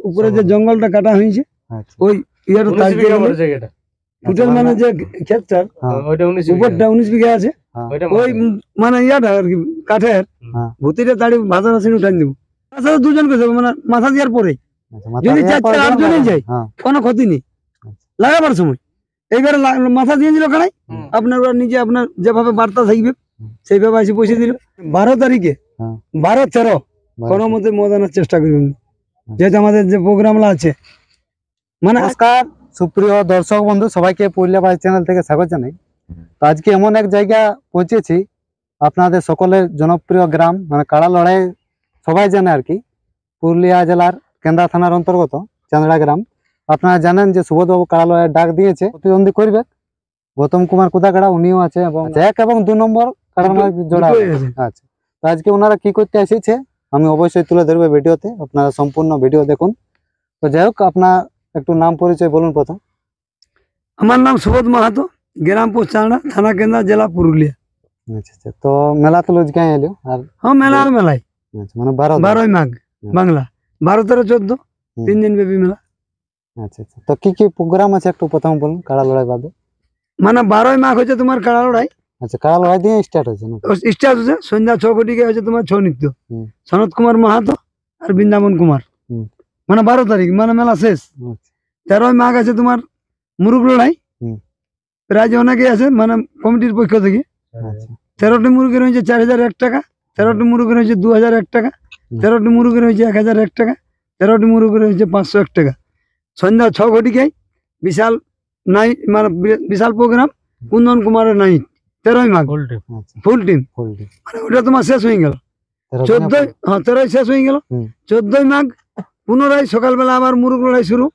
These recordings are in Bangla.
উপরে যে জঙ্গলটা কাটা হয়েছে ওই ইয়ার টোটাল মানে যে ক্ষেতটা উপরটা 19 বিঘা আছে ওই মানে ইয়াটা আর কি কাঠের ভুতিটা তাড়ি ভাজা রাসিন উঠাই দিব তাছাড়া দুজন করে যাবে মানে মাথা দেওয়ার পরে যদি 4-8 জনই যায় কোনো ক্ষতি নেই লাগাবার সময় এইবারে মাথা দিয়ে দিল কানাই আপনার নিজে আপনার যেভাবে বার্তা থাকবে সেইভাবে এসে পৌঁছে দিল 12 তারিখে 12-13 কোনো মতে মজানোর চেষ্টা করবেন যেহেতু আমাদের যে প্রোগ্রামটা আছে মানে নমস্কার সুপ্রিয় দর্শক বন্ধু সবাইকে পুরুলিয়া বাইশ চ্যানেল থেকে স্বাগত জানাই। তো আজকে এমন এক জায়গা পৌঁছেছি আপনাদের সকলের জনপ্রিয় গ্রাম মানে কাড়া লড়াই সবাই জানে আর কি পুরুলিয়া জেলার কেন্দ্রা থানার অন্তর্গত চাঁদড়া গ্রাম। আপনারা জানেন যে সুবোধবাবু কাড়া লড়াই ডাক দিয়েছে প্রতিদ্বন্দ্বী করবে গৌতম কুমার কুদাকাড়া উনিও আছে এবং 1 এবং 2 নম্বর কাড়ার জোড়া আছে। তো আজকে ওনারা কি করতে এসেছে আমি অবশ্যই তুলে ধরবো ভিডিওতে, আপনারা সম্পূর্ণ ভিডিও দেখুন। তো যাই হোক আপনার একটু নাম পরিচয় বলুন প্রথম। আমার নাম সুবোধ মাহাতো, গ্রাম পোস্ট চাঁদড়া, থানা কেন্দ্রা, জেলা পুরুলিয়া। আচ্ছা তো মেলা তো লজকে এলো আর হ্যাঁ মেলাই মানে 12ই মাঘ বাংলা 12-13-14 3 দিন ব্যাপী মেলা। আচ্ছা তো কি কি প্রোগ্রাম আছে একটু প্রথম বলুন কাড়া লড়াই বাদে। মানে 12ই মাঘ হচ্ছে তোমার কাড়া লড়াই। আচ্ছা কাড়া লড়াই দিয়ে স্টার্ট হচ্ছে না? স্টার্ট হচ্ছে সন্ধ্যা 6 কোটিকে হচ্ছে তোমার ছৌ নৃত্য সনত কুমার মাহাতো আর বৃন্দাবন কুমার। মানে 12 তারিখ মানে মেলা শেষ। 13ই মাঘ আছে তোমার মুরুগ লড়াই, প্রাইজ অনেকে আছে মানে কমিটির পক্ষ থেকে। 13টি মুরগি রয়েছে 4001 টাকা, 13টি মুরগি রয়েছে 2001 টাকা, 13টি মুরগি রয়েছে 1001 টাকা, 13টি মুরগি রয়েছে 501 টাকা। সন্ধ্যা 6 ঘটিকায় বিশাল নাইট মানে বিশাল প্রোগ্রাম কুন্দন কুমারের নাইট 13ই মাঘ ফুল টিম। মানে ওটা তোমার শেষ হয়ে গেল 14 হ্যাঁ 13ই শেষ হয়ে গেল। 14ই মাঘ পুনরায় সকালবেলা আবার মুরগ লড়াই শুরু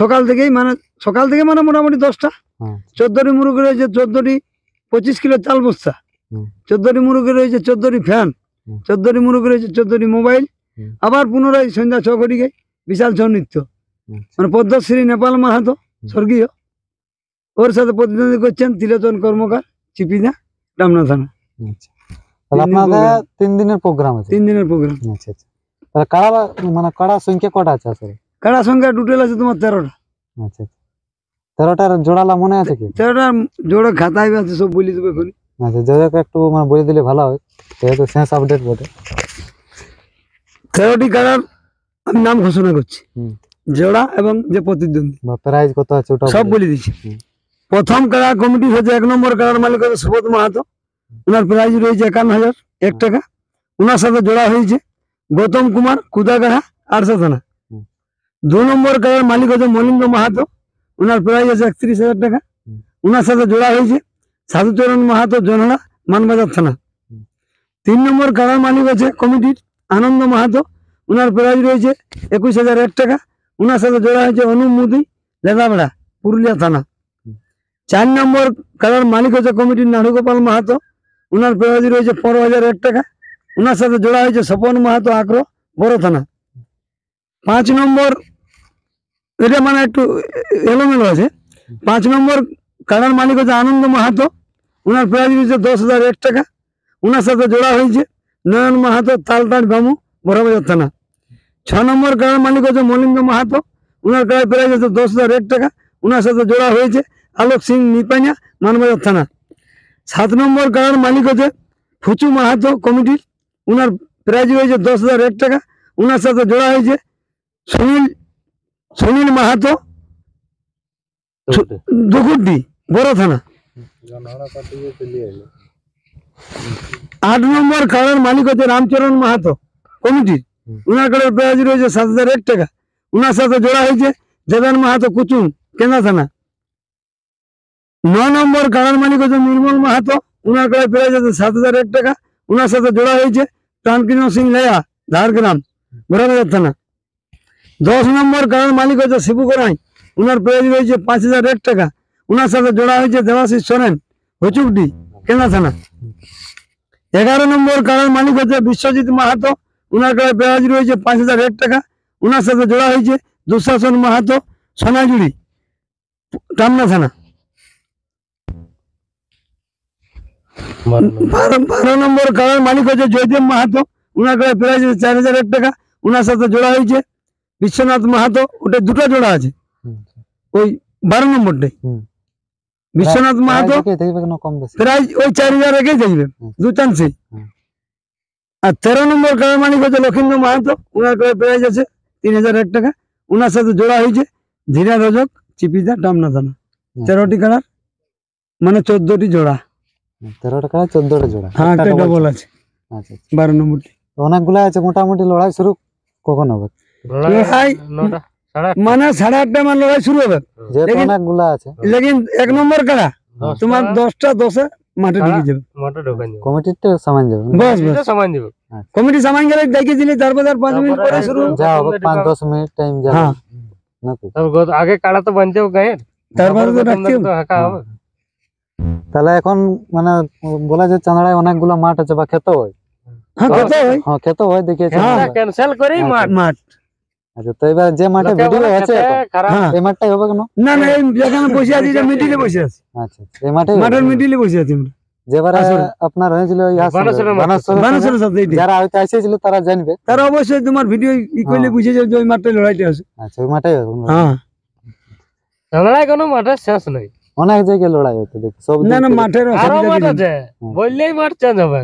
সকাল থেকেই মানে সকাল থেকে মানে মোটামুটি 10টা। 14টি মুরগি রয়েছে 14টি 25 কিলো চাল বস্তা, 14টি মুরগি রয়েছে 14টি ফ্যান, 14টি মুরগি রয়েছে 14টি মোবাইল। আবার পুনরায় সন্ধ্যা 6 ঘটিকায় বিশাল ছৌ নৃত্য মানে পদ্মশ্রী নেপাল মাহাতো স্বর্গীয় ওর সাথে প্রতিদ্বন্দ্বী করছেন ত্রিলোচন কর্মকার চিপিদা ডামনা থানা। আপনাদের 3 দিনের প্রোগ্রাম আছে? 3 দিনের প্রোগ্রাম। আচ্ছা তাহলে কাড়া মানে কাড়া সংখ্যা কটা আছে আসলে? কাড়া সংখ্যা টোটাল আছে তোমার 13টা। আচ্ছা 13টার জোড়ালা মনে আছে কি? 13টা জোড়া খাতায় আছে সব বলে দেবে এখন। আচ্ছা যাদেরকে একটু মানে বলে দিলে ভালো হয় যেহেতু শেষ আপডেট বটে। 13টি কাড়ার আমি নাম ঘোষণা করছি জোড়া এবং যে প্রতিদ্বন্দ্বী প্রাইজ কত আছে ওটা সব বলে দিচ্ছি। প্রথম কাড়া কমিটি হচ্ছে 1 নম্বর কাড়ার মালিক হচ্ছে সুবোধ মাহাতো, ওনার প্রাইজ রয়েছে 51,001 টাকা। ওনার সাথে জোড়া হয়েছে গৌতম কুমার কুদাগাড়া 800 থানা। 2 নম্বর কাড়ার মালিক হচ্ছে মলিন্দ মাহাতো, ওনার প্রাইজ আছে 31,000 টাকা। ওনার সাথে জোড়া হয়েছে সাধুচরণ মাহাতো জনহা মানবাজার থানা। 3 নম্বর কাড়ার মালিক হচ্ছে কমিটির আনন্দ মাহাতো, ওনার প্রাইজ রয়েছে 21,001 টাকা। ওনার সাথে জোড়া হয়েছে অনুমোদি লেদাবড়া পুরুলিয়া থানা। 4 নম্বর কাড়ার মালিক হচ্ছে কমিটির নাড়ুগোপাল মাহাতো, ওনার প্রাইজ রয়েছে 15,001 টাকা। ওনার সাথে জোড়া হয়েছে স্বপন মাহাতো আগ্রো বড় থানা। 5 নম্বর এটা মানে একটু এলোমেলো আছে। 5 নম্বর কাড়ার মালিক হচ্ছে আনন্দ মাহাতো, ওনার প্রাইজ রয়েছে 10,001 টাকা। ওনার সাথে জোড়া হয়েছে নয়ন মাহাতো তালতাড় বামু বড়বাজার থানা। 6 নম্বর কাড়ার মালিক হচ্ছে মলিন্দ মাহাতো, ওনার কাড়ার প্রাইজ হচ্ছে 10,001 টাকা। ওনার সাথে জোড়া হয়েছে আলোক সিং নিপাইয়া মানবাজার থানা। 7 নম্বর কাড়ার মালিক হচ্ছে ফুচু মাহাতো কমিটির, ওনার প্রাইজ রয়েছে 10,001 টাকা। ওনার সাথে জোড়া হয়েছে সুনীল মাহাতো দুকুড্ডি বড় থানা। 8 নম্বর কাড়ার মালিক হচ্ছে রামচরণ মাহাতো কমিটির, ওনার কাড়ার প্রাইজ রয়েছে 7,001 টাকা। ওনার সাথে জোড়া হয়েছে দেদান মাহাতো কুচুম কেন্দ্রা থানা। 9 নম্বর কাড়ার মালিক হচ্ছে নির্মল মাহাতো, ওনার কাড়ার প্রাইজ আছে 7,001 টাকা। ওনার সাথে জোড়া হয়েছে প্রাণকৃষ্ণ সিং লায়া ঝাড়গ্রাম বড়বাজার থানা। 10 নম্বর কাড়ার মালিক হচ্ছে শিবু গড়াই, ওনার প্রাইজ রয়েছে 5,001 টাকা। ওনার সাথে জোড়া হয়েছে দেবাশিস সোরেন হচুকডি কেন্দ্রা থানা। 11 নম্বর কাড়ার মালিক হচ্ছে বিশ্বজিৎ মাহাতো, ওনার কাড়ার প্রাইজ রয়েছে 5,001 টাকা। ওনার সাথে জোড়া হয়েছে দুঃশাসন মাহাতো সোনাঝুরি টামনা থানা। 12 নম্বর কাড়ার মালিক হচ্ছে জয়দেব মাহাতো, ওনার কাড়ার প্রাইজ 4,001 টাকা। ওনার সাথে জোড়া হয়েছে বিশ্বনাথ মাহাতো, ওটা দুটো জোড়া আছে, হুম, ওই 12 নম্বরটাই। হুম। বিশ্বনাথ মাহাতো প্রায় দেখবে কেন কম বেশি। প্রাইজ ওই 4000 রেখে যাইবে, দু চান্সে। হুম। আর 13 নম্বর কাড়ার মালিক হচ্ছে লক্ষিন্দ্র মাহাতো, ওনার প্রাইজ আছে 3001 টাকা। ওনার সাথে জোড়া হয়েছে ধীরা রজক, চিপিদা, ডামনা দানা। 13টি কাড়ার মানে 14টি জোড়া। 13 টাকা 14টা জোড়া। হ্যাঁ, একটা একটা double ডবল আছে। আছে আচ্ছা, 12 নম্বরটি। অনেকগুলা আছে, মোটামুটি লড়াই শুরু কখন হবে? লড়াই মানে 8:30 মানে লড়াই শুরু হবে, যেহেতু লেকিন- অনেকগুলা আছে, লেকিন 1 নম্বর কাড়া তোমার 10টা 10-এ মাঠে ঢুকে যাবে। কমিটিতে সামান যাবে না? বস বস কমিটি সামান গেলে ডেকে দিলে, তারপর আর 5 মিনিট পরে শুরু। যা হবে 5-10 মিনিট টাইম যাবে হ্যাঁ, নাকি? আগে কাড়া তো বানতে গায়ের, তারপরে তো রাখতে হবে। হাঁকা হবে। তাহলে এখন মানে বলা যায় চাঁদড়ায় অনেকগুলা মাঠ আছে বা খেত হয়। হ্যাঁ, কত হয় হ্যাঁ, খেত হয় দেখিয়েছে। হ্যাঁ। ক্যান্সেল করি মাঠ মাঠ। আচ্ছা, তো এবার যে মাঠে লোকে ভিডিও বলে আছে খেতে এখন, খারাপ। হ্যাঁ, এই মাঠটাই হবে কেন? না না, এই যেখানে বসে আছি এটা মিডিলে বসে আছি, আচ্ছা, এই মাঠে মাঠের মিডিলে বসে আছি আমরা। যেবারে আসলে। আপনার হয়েছিল বানেশ্বরের মাঠে। বানেশ্বরের সাথে এইটাই। যারা হয়তো এসেছিল তারা জানবে। তারা অবশ্যই তোমার ভিডিও ই করলে হ্যাঁ। বুঝে যাবে যে ওই মাঠটায় লড়াইটা আছে। আচ্ছা, ওই মাঠেই হবে। হ্যাঁ, চাঁদড়ায় কোনো মাঠের শেষ নেই, অনেক জায়গায় লড়াই হতো দেখি সব না না, দিক থেকে। মাঠের আরো অসুবিধা মাঠ কিছু নেই। আছে, বললেই মাঠ চেঞ্জ হবে,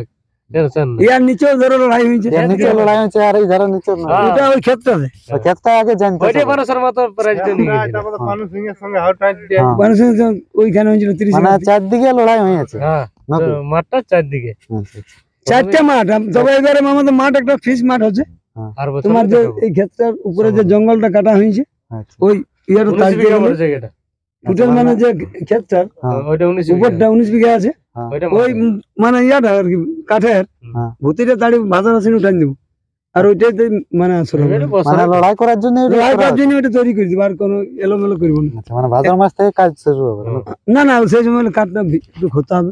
টেনশন নেই। ইয়ার নিচেও ধরো লড়াই হয়েছে, এর নিচে লড়াই হচ্ছে আর এই ধারে নিচে না। হ্যাঁ। ওটা ওই ক্ষেত্রে ওই ক্ষেতটা আগে জানতে ওইটাই হবে। বানেশ্বর মতো প্রাইজটা নিয়ে গেছিল। হ্যাঁ। মানুষের ওইখানে হয়েছিল 30 মানে চারদিকে লড়াই হয়েছে হ্যাঁ, নাকি? তো মাঠটা চারদিকে। আচ্ছা, আচ্ছা। 4টে মাঠ। তবে এবারে আমাদের মাঠ একটা ফিস মাঠ হচ্ছে, আর বছর তোমার যে এই ক্ষেত্রের উপরে যে জঙ্গলটা কাটা হয়েছে আচ্ছা। ওই ইয়ার 19 বিঘা বড় জায়গাটা, টোটাল মানে যে ক্ষেত্রের হ্যাঁ। ওইটা 19 বিঘা। উপরটা 19 বিঘা আছে, হ্যাঁ। ওইটা ওই মানে ইয়াটা আর কি কাঠের হ্যাঁ। ভুতিটা তাড়ি ভাষা রাসিন উঠান দিব, আর ওইটাই মানে আসলে এবারে বছরে মানে লড়াই করার জন্য এটা লড়াই করা করার হচ্ছে। জন্য ওইটা তৈরি করে দিব, আর কোনো এলোমেলো করবো না। আচ্ছা, মানে ভাদ্র মাস থেকে কাজ শুরু হবে হুম। নাকি? না না, সেই সময় কাঠটা একটু হতে হবে,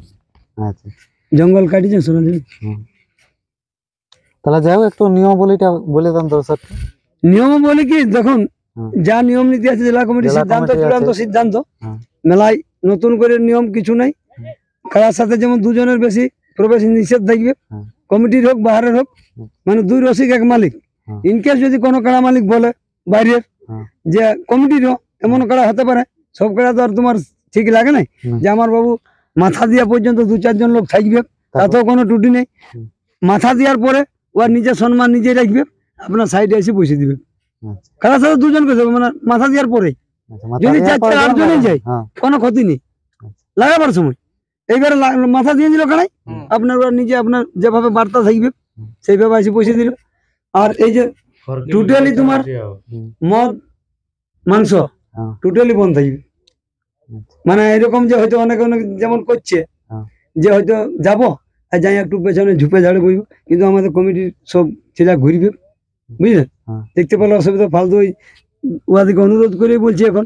আচ্ছা, জঙ্গল কাটিছে শোনা দিন। তাহলে যাই হোক, একটু নিয়মাবলীটা বলে দেন দর্শক। নিয়ম বলে কি, দেখুন হুম। যা নিয়ম নীতি আছে জেলা কমিটির জেলা সিদ্ধান্ত, কমিটি চূড়ান্ত আছে। সিদ্ধান্ত। হ্যাঁ। মেলায় নতুন করে নিয়ম কিছু নাই। খেলার সাথে যেমন 2 জনের বেশি প্রবেশ নিষেধ থাকবে, হ্যাঁ। কমিটির হোক বাহারের হোক, হুম। মানে 2 রসিক 1 মালিক। হ্যাঁ। ইনকেস যদি কোনো কাড়া মালিক বলে বাইরের হ্যাঁ। যে কমিটিরও এমন কাড়া হতে পারে, সব কাড়া তো আর তোমার ঠিক লাগে নাই, হুম। যে আমার বাবু মাথা দিয়া পর্যন্ত 2-4 জন লোক থাকবে, তাতেও কোনো ত্রুটি নেই। হুম। মাথা দেওয়ার পরে ওর নিজের সম্মান নিজেই রাখবে, আপনার সাইডে এসে বসে দিবে। আচ্ছা, কারার সাথে 2 জনকে দেবে, মানে মাথা দেওয়ার পরে আচ্ছা, মাথা যদি দেওয়ার 4 পরে 8 জনেই যায় হ্যাঁ, কোনো ক্ষতি নেই লাগাবার সময়। এইবারে মাথা দিয়ে দিল কারাই, হুম। আপনার ওরা নিজে আপনার যেভাবে বার্তা থাকবে সেইভাবে এসে পয়সা দিল। আর এই যে টোটালি তোমার মদ মাংস হ্যাঁ। টোটালি বন্ধ থাকবে। মানে এরকম যে হয়তো অনেক অনেক যেমন করছে, হ্যাঁ। যে হয়তো যাবো আর যাই একটু পেছনে ঝুপে ঝাড়ে বইব, কিন্তু আমাদের কমিটির সব ছেলে ঘুরবে, বুঝলেন? হ্যাঁ। দেখতে পেলে অসুবিধা ফালতু ওই ওদেরকে অনুরোধ করে বলছি এখন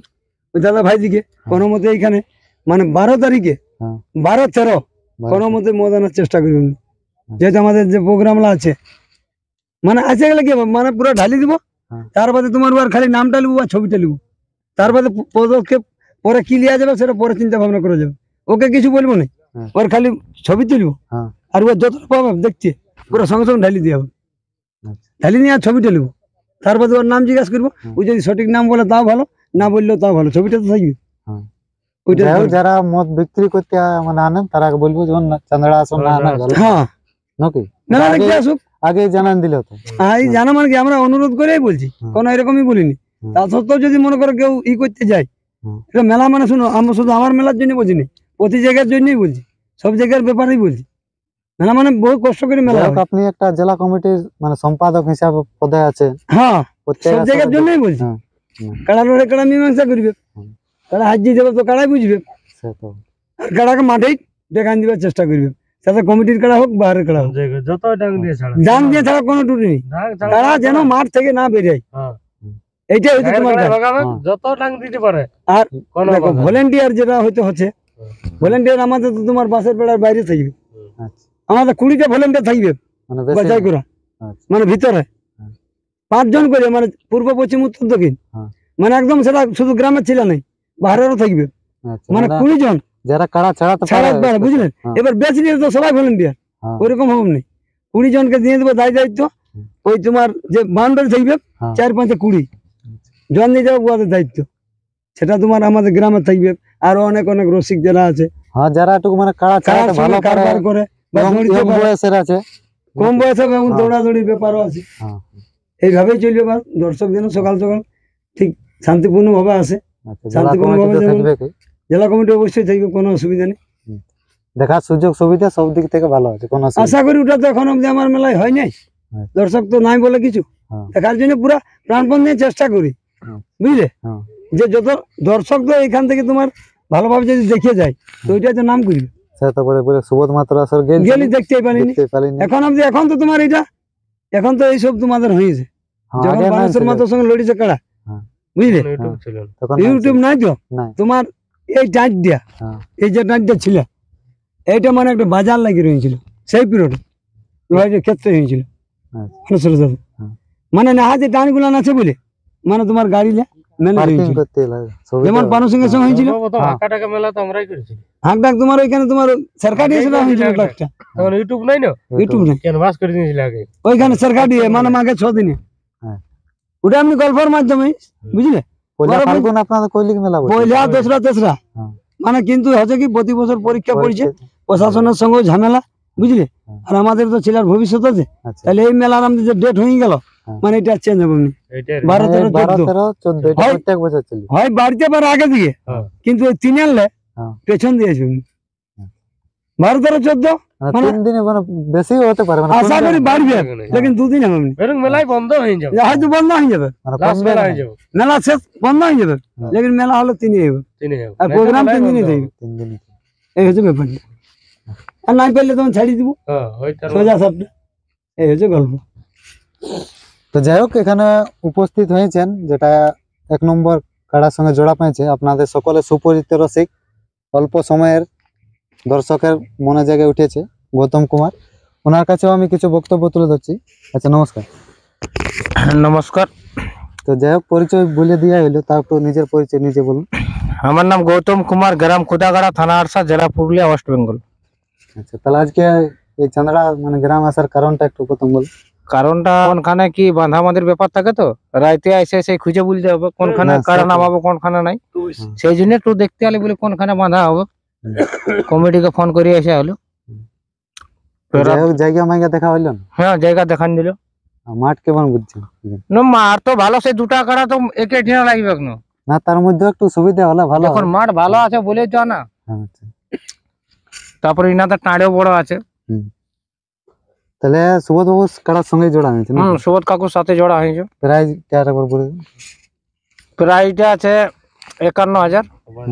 ওই দাদা ভাই দিকে কোনো মতে এইখানে মানে 12 তারিখে হ্যাঁ। 12-13 কোনো মতে মদ আনার চেষ্টা করবেন, যেহেতু আমাদের যে প্রোগ্রামটা আছে মানে আছে গেলে কি হবে, মানে পুরো ঢালি দিব, হ্যাঁ। তার বাদে তোমার আর খালি নামটা লিখবো আর ছবিটা লিখবো, তার বাদে পদক্ষেপ পরে কি লিয়া যাবে সেটা পরে চিন্তা ভাবনা করা যাবে। ওকে কিছু বলবো না, হ্যাঁ। ওর খালি ছবি তুলবো, হ্যাঁ। আর ও যতটা পাবে দেখছে পুরো সঙ্গে সঙ্গে ঢালি দিয়ে হবে, আচ্ছা। ঢালি নিয়ে আর ছবিটা লিখবো, তার বাদে ওর নাম জিজ্ঞাসা করবো, হুম। ও যদি সঠিক নাম বলে তাও ভালো, না বললেও তাও ভালো, ছবিটা তো থাকবে। হ্যাঁ। ওইটা যাই হোক, যারা মদ বিক্রি করতে মানে আনেন তারা বলবো যেমন চাঁদড়া আসন না আনা ভালো হ্যাঁ, নাকি? মেলা আগে- দেখতে আসুক। আগে জানান দিলে হতো। এই জানা মানে কি আমরা অনুরোধ করেই বলছি, হুম। কোনো এরকমই বলিনি। হুম। তা সত্ত্বেও যদি মনে করো কেউ ই করতে যায়, হুম। এটা মেলা মানে শুনো, আমরা শুধু আমার মেলার জন্য বলছি না, প্রতি জায়গার জন্যই বলছি, সব জায়গার ব্যাপারেই বলছি। মেলা মানে বহু কষ্ট করে মেলা যাই হোক, হয়। আপনি একটা জেলা কমিটির মানে সম্পাদক হিসাবে পদে আছে হ্যাঁ, প্রত্যেক সব জায়গার আসরে- জন্যই বলছি। হ্যাঁ, হুম। কাড়া লড়ে কাড়া মীমাংসা করবে, হুম। কাড়া হাজিয়ে দেবে তো কাড়াই বুঝবে, সে তো আর কাড়াকে মাঠেই দেখান দিবার চেষ্টা করবে, সাথে কমিটির কাড়া হোক বাহারের কাড়া হোক, যত ডাং দিয়ে ছাড়া জান দিয়ে ছাড়া কোনো টুটি নেই, ডাং ছাড়া কাড়া যেন মাঠ থেকে না বেরিয়ে, হ্যাঁ। এইটাই হচ্ছে তোমার কাজ। লাগাবে, হ্যাঁ। যত ডাং দিতে পারে আর কোনো দেখো কথা নেই। ভলেন্টিয়ার যেটা হয়তো হচ্ছে, ভলেন্টিয়ার আমাদের তো তোমার বাসের বেড়ার বাইরে থাকবে, আচ্ছা, আমাদের 20টা ভলেন্টিয়ার থাকবে মানে বেশি বাছাই করা, আচ্ছা। মানে ভিতরে হ্যাঁ। 5 জন করে, মানে পূর্ব পশ্চিম উত্তর দক্ষিণ, হ্যাঁ। মানে একদম সেটা শুধু গ্রামের ছিল নাই, বাহারেরও থাকবে, আচ্ছা, মানে মানে 20 জন যারা কাড়া ছাড়াতে ছাড়া পারে বুঝলেন। হ্যাঁ, এবার বেচ নিয়ে তো সবাই ভলেন্টিয়ার, হ্যাঁ। ওইরকম হবে নেই, 20 জনকে দিয়ে দেবো দায় দায়িত্ব। হুম। ওই তোমার যে বাউন্ডারি থাকবে হ্যাঁ। 4-5-20 জন নিয়ে যাবো উহাদের দায়িত্ব, সেটা তোমার আমাদের গ্রামে থাকবে। আরো অনেক অনেক রসিক যারা আছে হ্যাঁ, যারা একটু মানে কাড়া কারার চালাতে ভালো সঙ্গে কারবার করে বা এবং দৌড়িতে young পারে, বয়সের আছে। কম বয়সে এবং হ্যাঁ। দৌড়াদৌড়ির ব্যাপারও আছে। হ্যাঁ, এইভাবেই চলবে। বা দর্শক যেন সকাল সকাল ঠিক শান্তিপূর্ণ ভাবে আসে। আচ্ছা, জেলা শান্তিপূর্ণ কমিটি ভাবে তো যেমন- থাকবে কি? জেলা কমিটি অবশ্যই থাকবে, কোনো অসুবিধা নেই। দেখার সুযোগ সুবিধা সব দিক থেকে ভালো আছে, কোনো অসুবিধা আশা করি ওটা তো এখন অব্দি আমার মেলায় হয় নাই, হ্যাঁ। দর্শক তো নাই বলে কিছু, হ্যাঁ। দেখার জন্য পুরা প্রাণপণ নিয়ে চেষ্টা করি, হ্যাঁ। বুঝলে, হ্যাঁ। যে যত দর্শক তো এখান থেকে তোমার ভালোভাবে যদি দেখে যায় তো ওইটা তো নাম করবে। সে তো বলে বলে সুবোধ মাত্র আসর গেলি দেখতেই পারিনি দেখতে পারিনি। এখন অব্দি। এখন তো তোমার এটা এখন তো এইসব তোমাদের হয়েছে, হ্যাঁ, যখন আগে নাই বানেশ্বর ছিল। মাতার সঙ্গে লড়িছে কারা, হ্যাঁ। বুঝলে, ইউটিউব ছিল না। তখন নাই ইউটিউব ছিল। নাই তো নাই। তোমার এই টাইটটা, হ্যাঁ। এই যে টাইটটা ছিল এইটা মানে একটা বাজার লাগিয়ে রয়েছিল সেই পিরিয়ডে, লড়াইয়ের ক্ষেত্রে হয়েছিল। আচ্ছা। হ্যাঁ। মানে না যে টান গুলান আছে বলে মানে তোমার গাড়ি মেনে পার্কিং হয়েছিল, করতে লাগে সুবিধা যেমন হয়। পানুসিংহের সঙ্গে হয়েছিল। সর্বপ্রথম হ্যাঁ। হাঁকা টাকা মেলা তো আমরাই করেছি। হাঁক ডাক তোমার ওইখানে তোমার সরকারি এসে হয়েছিল ডাকটা, তখন ইউটিউব নাই না, ইউটিউব নেই, ক্যানভাস করে দিয়েছিল আগে। ওইখানে সরকারি মানে মাকে 6 দিনে। হ্যাঁ। ওটা আপনি গল্পের মাধ্যমে, বুঝলে, পয়লা বরাবর- ফাল্গুন আপনাদের কৈলিক মেলা বলছে। পয়লা দোসরা তেসরা হ্যাঁ। মানে কিন্তু হচ্ছে কি প্রতি বছর পরীক্ষা পড়ছে, পরীক্ষা- প্রশাসনের সঙ্গে ঝামেলা, বুঝলে, হ্যাঁ। আর আমাদের তো ছেলের ভবিষ্যৎ আছে। আচ্ছা। তাহলে এই মেলার আমাদের যে ডেট হয়ে গেল হ্যাঁ। মানে এটা চেঞ্জ হবে না। এইটাই 12, 13, 12, 14 13, 14 এটা হয়। প্রত্যেক বছর চলে। হয় বাড়িতে পারে আগে দিকে, হ্যাঁ। কিন্তু ওই 3 আনলে হ্যাঁ। পেছন দিয়ে আসবে। হ্যাঁ। 12, 13, 14 মানে মানে 3 দিনে মানে বেশি হতে পারে, মানে আশা কমবে করি না। বাড়বে, লেকিন 2 দিন হবে না। বেরং মেলাই বন্ধ হয়ে যাবে, হয়তো বন্ধ হয়ে যাবে, মানে লাস্ট কমবে মেলা না। হয়ে যাবে, মেলা শেষ বন্ধ হয়ে যাবে, হ্যাঁ। লেকিন মেলা হলো 3 হবে, তিনে যাবে। আর নাইতো প্রোগ্রাম মেলাই 3 দিনই বন্ধ থাকবে। হবে। 3 দিনে। এই হচ্ছে ব্যাপারটা। আর নাই পারলে তখন ছাড়িয়ে দিব হ্যাঁ, ওইটার সোজা সাপটা। এই হচ্ছে গল্প। তো যাই হোক, এখানে উপস্থিত হয়েছেন যেটা 1 নম্বর কাড়ার সঙ্গে জোড়া পেয়েছে আপনাদের সকলের সুপরিচিত রসিক, অল্প সময়ের দর্শকের মনে জায়গায় উঠেছে গৌতম কুমার। ওনার কাছেও আমি কিছু বক্তব্য তুলে ধরছি। আচ্ছা, নমস্কার। নমস্কার, তো যাই হোক, পরিচয় বলে দেওয়া হইলো, তারপর নিজের পরিচয় নিজে বলুন। আমার নাম গৌতম কুমার, গ্রাম কুদাগাড়া, থানা আরসা, জেলা পুরুলিয়া, ওয়েস্ট বেঙ্গল। আচ্ছা, তাহলে আজকে এই চান্দড়া মানে গ্রাম আসার কারণটা একটু প্রথম বল। কারণটা কোনখানে কি বাঁধাবাঁধির ব্যাপার থাকে, তো রাইতে এসে সেই খুঁজে বলতে হবে কোনখানে হ্যাঁ, কারা সেটাই। নামাবো কোনখানে নাই, সেই জন্য একটু দেখতে আলি বলে কোনখানে বাঁধা হবে। কমিটিকে ফোন করে এসে হলো। তো যাই হোক, জায়গা মাইগা দেখা হইলো না? হ্যাঁ, জায়গা দেখান দিল। আর মাঠ কেমন বুঝছেন? মার তো ভালো, সেই 2টা কাড়া তো একে ঠিনা লাগবে না। না, তার মধ্যে একটু সুবিধা হলে ভালো এখন হয়। মাঠ ভালো আছে বলেই তো না। হ্যাঁ, আচ্ছা। তারপরে ইনাদের টাঁড়েও বড় আছে। তাহলে সুবোধ বাবু কাড়ার সঙ্গে জোড়া হয়েছে না? সুবোধ কাকুর সাথে জোড়া হয়েছে। প্রাইজ একবার বলে দিন। প্রাইসটা আছে 51,000।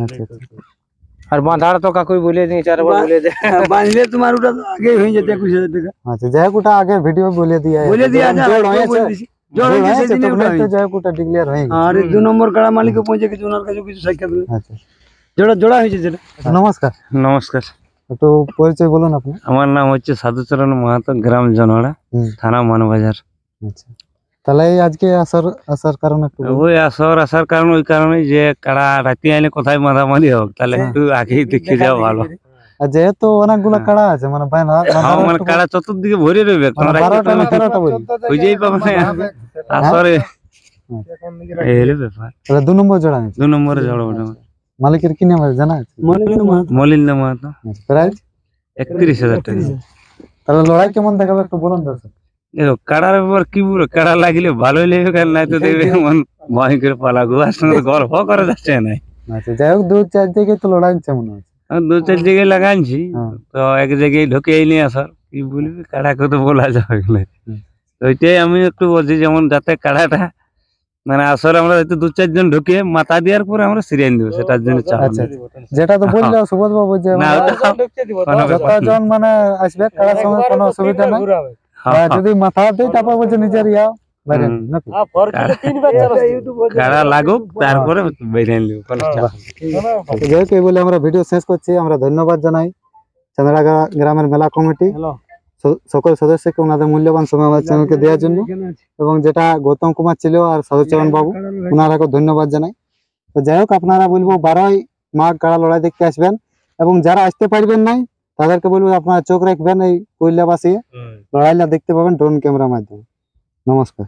আচ্ছা, আচ্ছা। আর বাঁধার তো কাকুই বলে দিয়েছে, আরেকবার বলে দে। বাঁধলে তোমার ওটা তো আগেই হয়ে যেত 21,000 টাকা। আচ্ছা, যাই হোক, ওটা আগে ভিডিও বলে দিয়ে বলে দিয়ে আছে, জোড় আগেও হয়েছে, বলে দিছি। জ্বর জোড় হয়েছে হয়েছে, সেদিনে তখন ওটা তো হয়েছে। যাই হোক, ওটা ডিক্লেয়ার হয়ে গেছে। আর এই 2 নম্বর কাড়া মালিকও পৌঁছে গেছে, ওনার কাছে কিছু সাক্ষাৎ হলো। আচ্ছা, জোড়া জোড়া হয়েছে যেটা। নমস্কার। নমস্কার, একটু পরিচয় বলুন আপনি। আমার নাম হচ্ছে সাধুচরণ মাহাতো, গ্রাম জনড়া, হুম। থানা মানবাজার। আচ্ছা, তাহলে এই আজকে আসার কারণ একটু বলুন। ওই আসার কারণ ওই কারণে যে কারা রাতে আইলে কোথায় মাঝামাঝি হোক, তাহলে একটু আগেই দেখে যাওয়া ভালো। আর যেহেতু অনেকগুলো কাড়া আছে, মানে আমার কারা চতুর্দিকে ভরে রইবে, কারণ রাতে 12টা না 13টা বলি। খুঁজেই পাবে না আসরে। এই হলো ব্যাপার। তাহলে 2 নম্বর জোড়া হয়েছে। 2 নম্বরে জড়ো ওটা মালিকের কি নাম আছে জানা আছে? মলিন্দ মাহাতো, প্রাইজ 31,000 টাকা। তাহলে লড়াই কেমন দেখাবে একটু বলুন দর্শক। দেখো কাড়ার ব্যাপার কি বলবো, কাড়া লাগিলে ভালোই লাগবে, কারণ নাই তো দেখবে এমন ভয় করে পালা গুহার সঙ্গে গল্প করা যাচ্ছে না। আচ্ছা, যাই হোক, 2-4 জায়গায় তো লড়াই হচ্ছে মনে হচ্ছে। আমি 2-4 জায়গায় লাগাইছি, হ্যাঁ। তো এক জায়গায় ঢুকে নিয়ে আসার কি বলবি, কাড়াকে তো বলা যাবে না। হুম। তো ওইটাই আমি একটু বলছি, যেমন যাতে কাড়াটা মানে আসলে আমরা হয়তো 2-4 জন ঢুকে মাথা দেওয়ার পরে আমরা সিরিয়াল দিব, সেটার জন্য চাপ আচ্ছা, নেই। যেটা তো বললো সুবোধ বাবু যে না, মানে ওটা কোনো ব্যাপার না। যতজন মানে আসবে কারার সঙ্গে কোনো অসুবিধা নাই। হ্যাঁ, আর যদি মাথা দেয় তারপর বলছে নিজের ইয়াও বাইরে হুম। নাকি? কাড়া লাগুক, তারপরে বেরিয়ে নিব, কোনো চাপ নেই। যাই হোক, এই বলে আমরা ভিডিও শেষ করছি। আমরা ধন্যবাদ জানাই চান্দড়া গ্রামের মেলা কমিটি সকল সদস্যকে ওনাদের মূল্যবান সময় আমাদের চ্যানেলকে দেওয়ার জন্য, এবং যেটা গৌতম কুমার ছিল আর সাধুচরণ বাবু, ওনারাকে ধন্যবাদ জানাই। তো যাই হোক, আপনারা বলবো 12ই মাঘ কাড়া লড়াই দেখতে আসবেন, এবং যারা আসতে পারবেন নাই তাদেরকে বলবো আপনারা চোখ রাখবেন এই কৈলাবাসী লড়াইটা দেখতে পাবেন ড্রোন ক্যামেরার মাধ্যমে। নমস্কার।